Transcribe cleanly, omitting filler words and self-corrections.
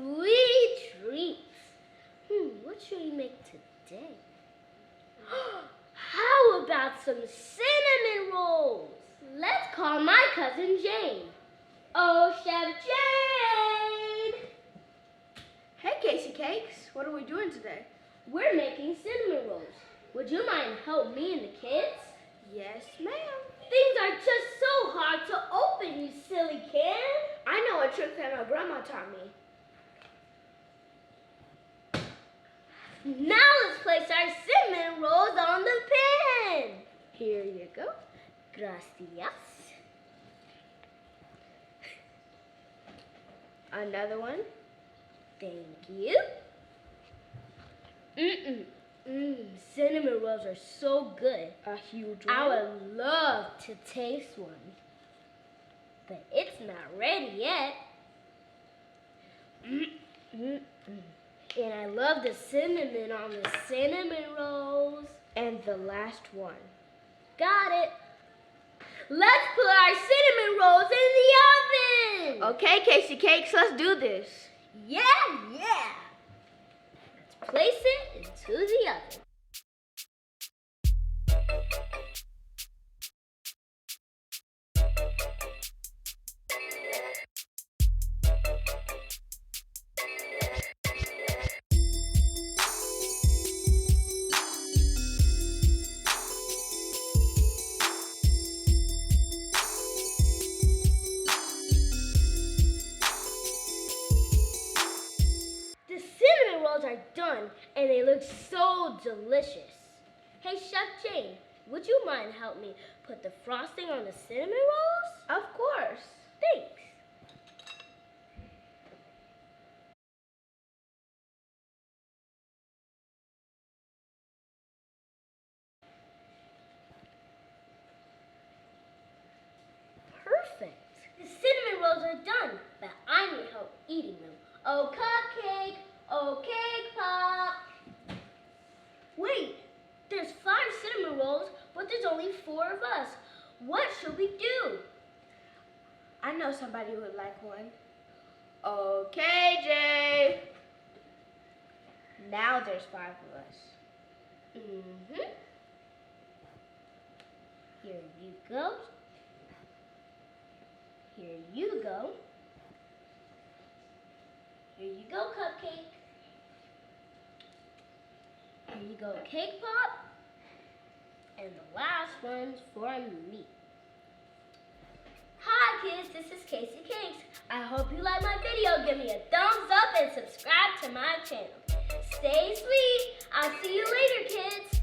sweet treats. What should we make today? How about some cinnamon rolls? Let's call my cousin Jane. Oh, Chef Jane! Hey, Casey Cakes. What are we doing today? We're making cinnamon rolls. Would you mind help me and the kids? Yes, ma'am. Things are just so hard to open, you silly kid. I know a trick that my grandma taught me. Now let's place our cinnamon rolls on the pan. Here you go. Gracias. Another one. Thank you. Cinnamon rolls are so good. A huge one. I would love to taste one. But it's not ready yet. And I love the cinnamon on the cinnamon rolls. And the last one. Got it. Let's put our cinnamon rolls in the oven. Okay, Casey Cakes, let's do this. Yeah. Let's place it into the oven. The cinnamon rolls are done, and they look so delicious. Hey, Chef Jane, would you mind help me put the frosting on the cinnamon rolls? Of course. Thanks. Perfect. The cinnamon rolls are done, but I need help eating them. Oh, cupcake! Oh, cake pop! Wait, there's 5 cinnamon rolls, but there's only 4 of us. What should we do? I know somebody who would like one. Okay, Jay. Now there's 5 of us. Here you go. Here you go. Here you go, cupcake. Here you go, cake pop. And the last one's for me. Hi kids, this is Casey Cakes. I hope you like my video. Give me a thumbs up and subscribe to my channel. Stay sweet. I'll see you later, kids.